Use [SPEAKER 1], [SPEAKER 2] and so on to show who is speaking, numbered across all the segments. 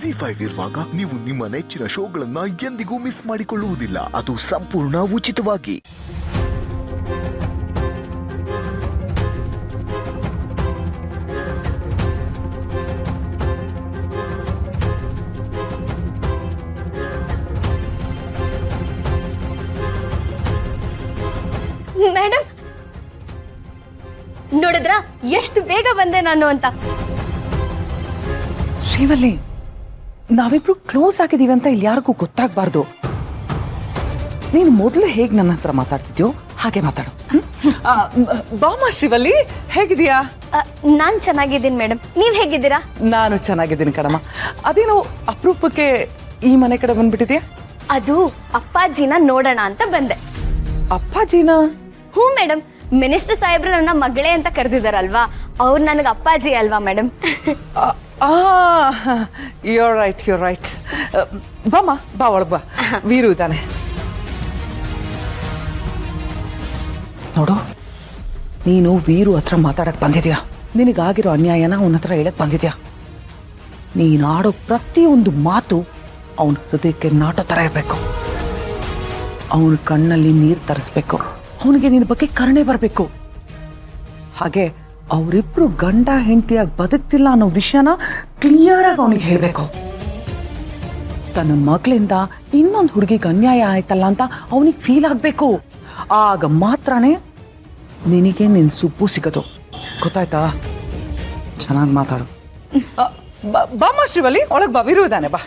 [SPEAKER 1] ಜಿ5 ಇರುವಾಗ ನೀವು ನಿಮ್ಮ ನೆಚ್ಚಿನ ಶೋಗಳನ್ನ ಎಂದಿಗೂ ಮಿಸ್ ಮಾಡಿಕೊಳ್ಳುವುದಿಲ್ಲ. ಅದು ಸಂಪೂರ್ಣ ಉಚಿತವಾಗಿ.
[SPEAKER 2] ಮೇಡಮ್ ನೋಡಿದ್ರಾ ಎಷ್ಟು ಬೇಗ ಬಂದೆ ನಾನು ಅಂತ.
[SPEAKER 3] ಶ್ರೀವಲ್ಲಿ, ನಾವಿಬ್ರು ಕ್ಲೋಸ್ ಆಗಿದೀವಿ ಅಂತ ಇಲ್ಲಿ ಯಾರಿಗೂ ಗೊತ್ತಾಗಬಾರ್ದು. ನೀನು ಮೊದಲು ಹೇಗೆ ನನ್ನ ಹತ್ರ ಮಾತಾಡ್ತಿದ್ಯೋ ಹಾಗೆ ಮಾತಾಡು. ಬಾಮ ಶ್ರೀವಲ್ಲಿ, ಹೇಗಿದೀಯಾ?
[SPEAKER 2] ನಾನ್ ಚೆನ್ನಾಗಿದ್ದೀನಿ ಮೇಡಮ್, ನೀವ್ ಹೇಗಿದ್ದೀರಾ?
[SPEAKER 3] ನಾನು ಚೆನ್ನಾಗಿದ್ದೀನಿ ಕಣಮ್ಮ. ಅದೇನೋ ಅಪರೂಪಕ್ಕೆ ಈ ಮನೆ ಕಡೆ ಬಂದ್ಬಿಟ್ಟಿದ್ಯಾ?
[SPEAKER 2] ಅದು ಅಪ್ಪಾಜಿನ ನೋಡೋಣ ಅಂತ ಬಂದೆ.
[SPEAKER 3] ಅಪ್ಪಾಜಿನ?
[SPEAKER 2] ಹ್ಞೂ ಮೇಡಮ್, ಮಿನಿಸ್ಟರ್ ಸಾಹೇಬ್ರು ನನ್ನ ಮಗಳೇ ಅಂತ ಕರೆದಿದ್ದಾರಲ್ವಾ, ಅವ್ರು ನನಗೆ ಅಪ್ಪಾಜಿ ಅಲ್ವಾ ಮೇಡಮ್.
[SPEAKER 3] Your right. ಬಾಮ, ಬಾ ಒಳಗೆ ಬಾ. ವೀರು ಇದ್ದಾನೆ ನೋಡು. ನೀನು ವೀರು ಹತ್ರ ಮಾತಾಡಕ್ ಬಂದಿದ್ಯಾ. ನಿನಗಾಗಿರೋ ಅನ್ಯಾಯನ ಅವನ ಹತ್ರ ಹೇಳಕ್ ಬಂದಿದ್ಯಾ. ನೀನು ಆಡೋ ಪ್ರತಿಯೊಂದು ಮಾತು ಅವನ ಹೃದಯಕ್ಕೆ ನಾಟ ಥರ ಇರಬೇಕು. ಅವನ ಕಣ್ಣಲ್ಲಿ ನೀರು ತರಿಸ್ಬೇಕು. ಅವನಿಗೆ ನಿನ್ನ ಬಗ್ಗೆ ಕರುಣೆ ಬರಬೇಕು. ಹಾಗೆ ಅವರಿಬ್ರು ಗಂಡ ಹೆಂಡತಿಯಾಗಿ ಬದುಕ್ತಿಲ್ಲ ಅನ್ನೋ ವಿಷಯನ ಕ್ಲಿಯರ್ ಆಗಿ ಅವನಿಗೆ ಹೇಳಬೇಕು. ತನ್ನ ಮಗಳಿಂದ ಇನ್ನೊಂದು ಹುಡುಗಿಗೆ ಅನ್ಯಾಯ ಆಯ್ತಲ್ಲ ಅಂತ ಅವನಿಗೆ ಫೀಲ್ ಆಗಬೇಕು. ಆಗ ಮಾತ್ರನೇ ನಿನಗೆ ನಿನ್ನ ಸುಪ್ಪು ಸಿಗೋದು. ಗೊತ್ತಾಯ್ತಾ? ಚೆನ್ನಾಗಿ ಮಾತಾಡು. ಬಾಮ ಶ್ರೀವಲ್ಲಿ, ಒಳಗೆ ಬಾ. ವೀರು ಇದ್ದಾನೆ, ಬಾ.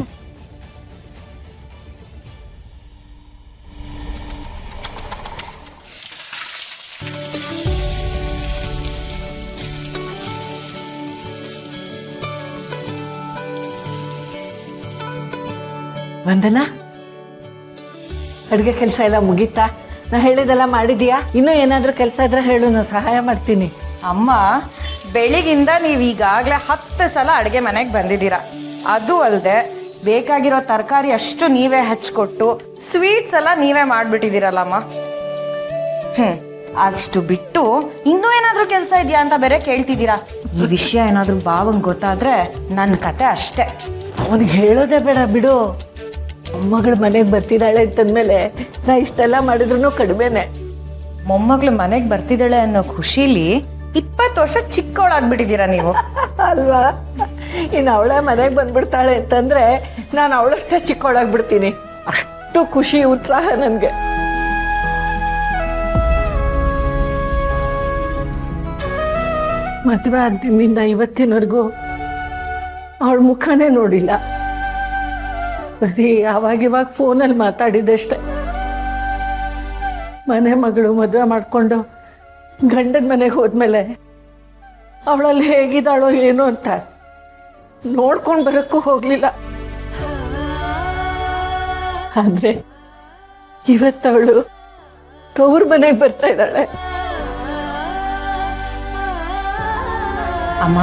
[SPEAKER 4] ವಂದನಾ, ಅಡುಗೆ ಕೆಲಸ ಎಲ್ಲ ಮುಗೀತಾ? ನಾ ಹೇಳಿದೆಲ್ಲ ಮಾಡಿದೀಯಾ? ಇನ್ನೂ ಏನಾದರೂ ಕೆಲಸ ಇದ್ರೆ ಹೇಳು, ನಾನು ಸಹಾಯ ಮಾಡ್ತೀನಿ.
[SPEAKER 5] ಅಮ್ಮ, ಬೆಳಿಗಿಂದ ನೀವು ಈಗಾಗಲೇ 10 ಸಲ ಅಡುಗೆ ಮನೆಗೆ ಬಂದಿದ್ದೀರಾ. ಅದು ಅಲ್ಲದೆ ಬೇಕಾಗಿರೋ ತರಕಾರಿ ಅಷ್ಟು ನೀವೇ ಹಚ್ಕೊಟ್ಟು ಸ್ವೀಟ್ಸ್ ಎಲ್ಲ ನೀವೇ ಮಾಡಿಬಿಟ್ಟಿದ್ದೀರಲ್ಲಮ್ಮ. ಅಷ್ಟು ಬಿಟ್ಟು ಇನ್ನೂ ಏನಾದರೂ ಕೆಲಸ ಇದೆಯಾ ಅಂತ ಬೇರೆ ಕೇಳ್ತಿದ್ದೀರಾ. ಈ ವಿಷಯ ಏನಾದರೂ ಬಾವಂಗೆ ಗೊತ್ತಾದ್ರೆ ನನ್ನ ಕತೆ ಅಷ್ಟೇ.
[SPEAKER 4] ಅವನಿಗೆ ಹೇಳೋದೇ ಬೇಡ ಬಿಡು. ಮೊಮ್ಮಗಳು ಮನೆಗೆ ಬರ್ತಿದ್ದಾಳೆ ಅಂತಂದ್ಮೇಲೆ ನಾ ಇಷ್ಟೆಲ್ಲ ಮಾಡಿದ್ರು ಕಡಿಮೆನೆ.
[SPEAKER 5] ಮೊಮ್ಮಗಳು ಮನೆಗೆ ಬರ್ತಿದ್ದಾಳೆ ಅನ್ನೋ ಖುಷಿಲಿ 20 ವರ್ಷ ಚಿಕ್ಕವಳಾಗ್ಬಿಟ್ಟಿದ್ದೀರಾ ನೀವು
[SPEAKER 4] ಅಲ್ವಾ? ಇನ್ನು ಅವಳೇ ಮನೆಗೆ ಬಂದ್ಬಿಡ್ತಾಳೆ ಅಂತಂದ್ರೆ ನಾನು ಅವಳಷ್ಟೇ ಚಿಕ್ಕವಳಾಗ್ಬಿಡ್ತೀನಿ. ಅಷ್ಟು ಖುಷಿ ಉತ್ಸಾಹ ನನಗೆ. ಮದುವೆ ಆದ ದಿನದಿಂದ ಇವತ್ತಿನವರೆಗೂ ಅವಳ ಮುಖನೇ ನೋಡಿಲ್ಲ. ಬರೀ ಆವಾಗಿವಾಗ ಫೋನಲ್ಲಿ ಮಾತಾಡಿದಷ್ಟೆ. ಮನೆ ಮಗಳು ಮದುವೆ ಮಾಡಿಕೊಂಡು ಗಂಡನ ಮನೆಗೆ ಹೋದ್ಮೇಲೆ ಅವಳಲ್ಲಿ ಹೇಗಿದ್ದಾಳೋ ಏನೋ ಅಂತ ನೋಡ್ಕೊಂಡು ಬರೋಕ್ಕೂ ಹೋಗಲಿಲ್ಲ. ಆದರೆ ಇವತ್ತವಳು ತವ್ರ ಮನೆಗೆ ಬರ್ತಾ ಇದ್ದಾಳೆ.
[SPEAKER 5] ಅಮ್ಮ,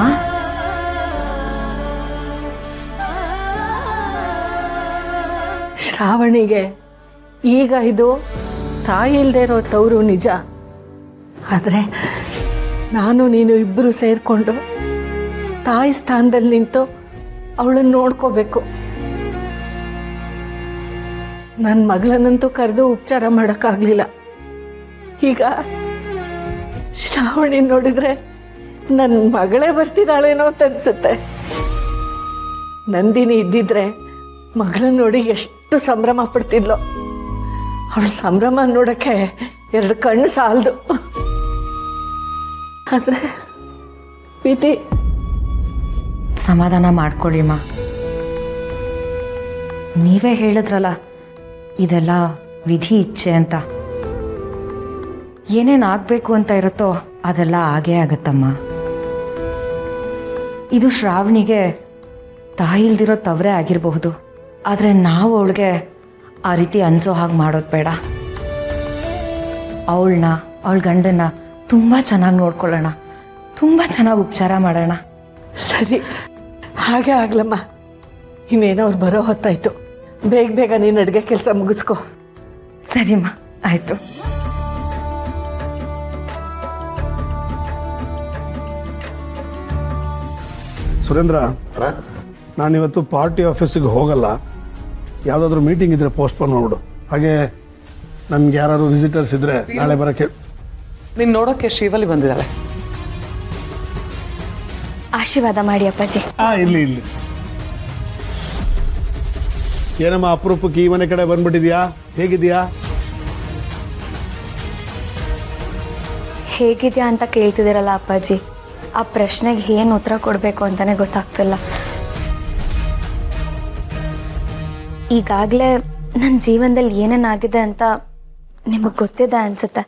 [SPEAKER 4] ಶ್ರಾವಣಿಗೆ ಈಗ ಇದು ತಾಯಿ ಇಲ್ಲದೆ ಇರೋ ತವರು ನಿಜ. ಆದರೆ ನಾನು ನೀನು ಇಬ್ಬರು ಸೇರಿಕೊಂಡು ತಾಯಿ ಸ್ಥಾನದಲ್ಲಿ ನಿಂತು ಅವಳನ್ನು ನೋಡ್ಕೋಬೇಕು. ನನ್ನ ಮಗಳನ್ನಂತೂ ಕರೆದು ಉಪಚಾರ ಮಾಡೋಕ್ಕಾಗಲಿಲ್ಲ. ಈಗ ಶ್ರಾವಣಿ ನೋಡಿದರೆ ನನ್ನ ಮಗಳೇ ಬರ್ತಿದ್ದಾಳೇನೋ ಅಂತ ಅನಿಸುತ್ತೆ. ನಂದಿನಿ ಇದ್ದಿದ್ರೆ ಮಗಳನ್ನ ನೋಡಿ ಎಷ್ಟು ಸಂಭ್ರಮ ಪಡ್ತಿದ್ಲು. ಅವಳ ಸಂಭ್ರಮ ನೋಡೋಕ್ಕೆ 2 ಕಣ್ಣು ಸಾಲದು. ಆದರೆ ವಿಧಿ.
[SPEAKER 5] ಸಮಾಧಾನ ಮಾಡ್ಕೊಳ್ಳಿಮ್ಮ. ನೀವೇ ಹೇಳಿದ್ರಲ್ಲ ಇದೆಲ್ಲ ವಿಧಿ ಇಚ್ಛೆ ಅಂತ. ಏನೇನು ಆಗಬೇಕು ಅಂತ ಇರುತ್ತೋ ಅದೆಲ್ಲ ಆಗೇ ಆಗುತ್ತಮ್ಮ. ಇದು ಶ್ರಾವಣಿಗೆ ತಾಯಿ ಇಲ್ದಿರೋ ತವರೇ ಆಗಿರಬಹುದು. ಆದರೆ ನಾವು ಅವಳಿಗೆ ಆ ರೀತಿ ಅನಿಸೋ ಹಾಗೆ ಮಾಡೋದು ಬೇಡ. ಅವಳನ್ನ, ಅವಳ ಗಂಡನ್ನ ತುಂಬ ಚೆನ್ನಾಗಿ ನೋಡ್ಕೊಳ್ಳೋಣ, ತುಂಬ ಚೆನ್ನಾಗಿ ಉಪಚಾರ ಮಾಡೋಣ.
[SPEAKER 4] ಸರಿ, ಹಾಗೆ ಆಗ್ಲಮ್ಮ. ಇನ್ನೇನೋ ಅವ್ರು ಬರೋ ಹೊತ್ತಾಯ್ತು. ಬೇಗ ಬೇಗ ನೀನು ಅಡುಗೆ ಕೆಲಸ ಮುಗಿಸ್ಕೊ.
[SPEAKER 5] ಸರಿಮ್ಮ, ಆಯಿತು.
[SPEAKER 6] ಸುರೇಂದ್ರ, ನಾನಿವತ್ತು ಪಾರ್ಟಿ ಆಫೀಸಿಗೆ ಹೋಗಲ್ಲ, ಯಾವುದಾದ್ರೂ ಮೀಟಿಂಗ್ ಇದ್ದರೆ ಪೋಸ್ಟ್ಪೋನ್ ಮಾಡಿಬಿಡು. ಹಾಗೆ ನಮ್ಗೆ ಯಾರು ವಿಸಿಟರ್ಸ್ ಇದ್ದರೆ ನಾಳೆ ಬರೋಕ್ಕೆ.
[SPEAKER 3] ನೀನು ನೋಡೋಕ್ಕೆ ಶಿವಲ್ಲಿ ಬಂದಿದ್ದಾಳೆ.
[SPEAKER 2] ಆಶೀರ್ವಾದ ಮಾಡಿ ಅಪ್ಪಾಜಿ.
[SPEAKER 6] ಇಲ್ಲಿ ಏನಮ್ಮ ಅಪರೂಪಕ್ಕೆ ಈ ಮನೆ ಕಡೆ ಬಂದ್ಬಿಟ್ಟಿದ್ಯಾ? ಹೇಗಿದ್ಯಾ?
[SPEAKER 2] ಹೇಗಿದ್ಯಾ ಅಂತ ಕೇಳ್ತಿದ್ದೀರಲ್ಲ ಅಪ್ಪಾಜಿ, ಆ ಪ್ರಶ್ನೆಗೆ ಏನು ಉತ್ತರ ಕೊಡಬೇಕು ಅಂತಾನೆ ಗೊತ್ತಾಗ್ತಿಲ್ಲ. ಈಗಾಗಲೇ ನನ್ನ ಜೀವನದಲ್ಲಿ ಏನೇನಾಗಿದೆ ಅಂತ ನಿಮಗೆ ಗೊತ್ತಿದೆ ಅನ್ಸುತ್ತೆ.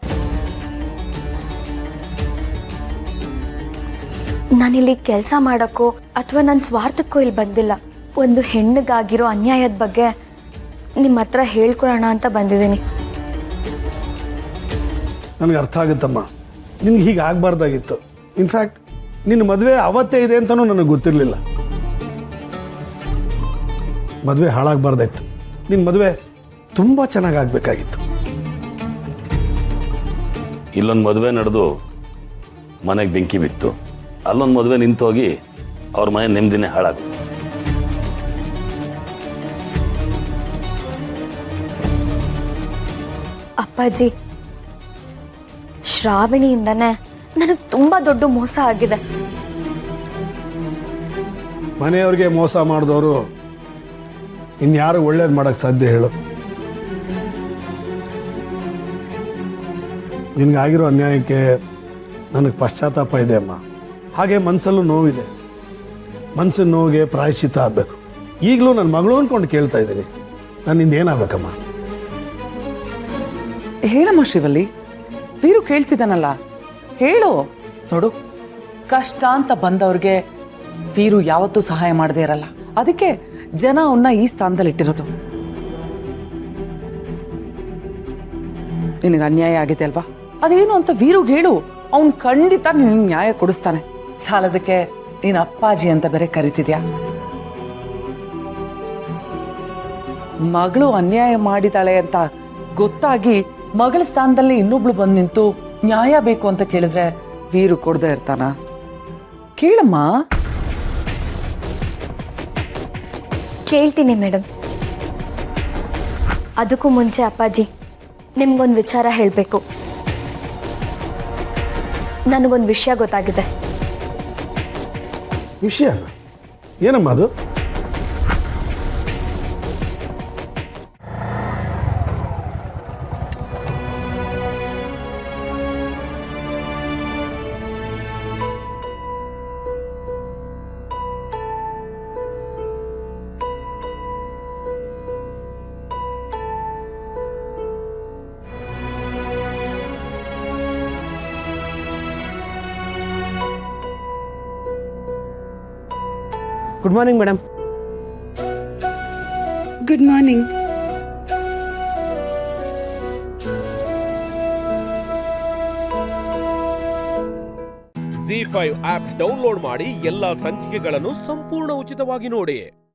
[SPEAKER 2] ನಾನಿಲ್ಲಿ ಕೆಲಸ ಮಾಡೋಕ್ಕೋ ಅಥವಾ ನನ್ನ ಸ್ವಾರ್ಥಕ್ಕೋ ಇಲ್ಲಿ ಬಂದಿಲ್ಲ. ಒಂದು ಹೆಣ್ಣಿಗಾಗಿರೋ ಅನ್ಯಾಯದ ಬಗ್ಗೆ ನಿಮ್ಮ ಹತ್ರ ಹೇಳ್ಕೊಳ್ಳೋಣ ಅಂತ ಬಂದಿದ್ದೀನಿ.
[SPEAKER 6] ನನಗೆ ಅರ್ಥ ಆಗುತ್ತಮ್ಮ, ನಿನ್ಗೆ ಹೀಗೆ ಆಗಬಾರ್ದಾಗಿತ್ತು. ಇನ್ಫ್ಯಾಕ್ಟ್ ನಿನ್ನ ಮದುವೆ ಅವತ್ತೇ ಇದೆ ಅಂತಲೂ ನನಗೆ ಗೊತ್ತಿರಲಿಲ್ಲ. ಮದುವೆ ಹಾಳಾಗಬಾರ್ದಾಯ್ತು. ನಿನ್ನ ಮದುವೆ ತುಂಬ ಚೆನ್ನಾಗಿ ಆಗಬೇಕಾಗಿತ್ತು.
[SPEAKER 7] ಇಲ್ಲೊಂದು ಮದುವೆ ನಡೆದು ಮನೆಗೆ ಬೆಂಕಿ ಬಿತ್ತು, ಅಲ್ಲೊಂದು ಮದುವೆ ನಿಂತೋಗಿ ಅವ್ರ ಮನೆ ನೆಮ್ಮದಿನೇ ಹಾಳಾಗುತ್ತೆ.
[SPEAKER 2] ಅಪ್ಪಾಜಿ, ಶ್ರಾವಣಿಯಿಂದನೇ ನನಗೆ ತುಂಬ ದೊಡ್ಡ ಮೋಸ ಆಗಿದೆ.
[SPEAKER 6] ಮನೆಯವ್ರಿಗೆ ಮೋಸ ಮಾಡಿದವರು ಇನ್ಯಾರು ಒಳ್ಳೇದು ಮಾಡೋಕ್ಕೆ ಸಾಧ್ಯ ಹೇಳು? ನಿನಗಾಗಿರೋ ಅನ್ಯಾಯಕ್ಕೆ ನನಗೆ ಪಶ್ಚಾತ್ತಾಪ ಇದೆ ಅಮ್ಮ. ಹಾಗೆ ಮನಸ್ಸಲ್ಲೂ ನೋವಿದೆ. ಮನಸ್ಸಿನ ನೋವಿಗೆ ಪ್ರಾಯಶ್ಚಿತ್ತ ಆಗಬೇಕು. ಈಗಲೂ ನನ್ನ ಮಗಳು ಅಂದ್ಕೊಂಡು ಕೇಳ್ತಾ ಇದ್ದೀನಿ, ನನ್ನಿಂದ ಏನಾಗಬೇಕಮ್ಮ?
[SPEAKER 3] ಹೇಳಮ್ಮ ಶಿವಲ್ಲಿ, ವೀರು ಕೇಳ್ತಿದ್ದಾನಲ್ಲ, ಹೇಳು. ನೋಡು, ಕಷ್ಟ ಅಂತ ಬಂದವ್ರಿಗೆ ವೀರು ಯಾವತ್ತೂ ಸಹಾಯ ಮಾಡದೇ ಇರಲ್ಲ. ಅದಕ್ಕೆ ಜನ ಅವನ್ನ ಈ ಸ್ಥಾನದಲ್ಲಿ ಇಟ್ಟಿರೋದು. ನಿನಗೆ ಅನ್ಯಾಯ ಆಗಿದೆ ಅಲ್ವಾ, ಅದೇನು ಅಂತ ವೀರುಗೆ ಹೇಳು. ಅವನು ಖಂಡಿತ ನಿನಗೆ ನ್ಯಾಯ ಕೊಡಿಸ್ತಾನೆ. ಸಾಲದಕ್ಕೆ ನೀನು ಅಪ್ಪಾಜಿ ಅಂತ ಬೇರೆ ಕರಿತಿದ್ಯಾ. ಮಗಳು ಅನ್ಯಾಯ ಮಾಡಿದಾಳೆ ಅಂತ ಗೊತ್ತಾಗಿ ಮಗಳ ಸ್ಥಾನದಲ್ಲಿ ಇನ್ನೊಬ್ಳು ಬಂದು ನಿಂತು ನ್ಯಾಯ ಬೇಕು ಅಂತ ಕೇಳಿದ್ರೆ ವೀರು ಕೊಡದೆ ಇರ್ತಾನ? ಕೇಳಮ್ಮ.
[SPEAKER 2] ಕೇಳ್ತೀನಿ ಮೇಡಮ್. ಅದಕ್ಕೂ ಮುಂಚೆ ಅಪ್ಪಾಜಿ, ನಿಮ್ಗೊಂದು ವಿಚಾರ ಹೇಳಬೇಕು. ನನಗೊಂದು ವಿಷಯ ಗೊತ್ತಾಗಿದೆ.
[SPEAKER 6] ವಿಷಯ ಏನಮ್ಮ ಅದು?
[SPEAKER 8] Good morning madam.
[SPEAKER 9] Good morning.
[SPEAKER 10] ZEE5 app download ಮಾಡಿ ಎಲ್ಲಾ ಸಂಚಿಕೆಗಳನ್ನು ಸಂಪೂರ್ಣ ಉಚಿತವಾಗಿ ನೋಡಿ.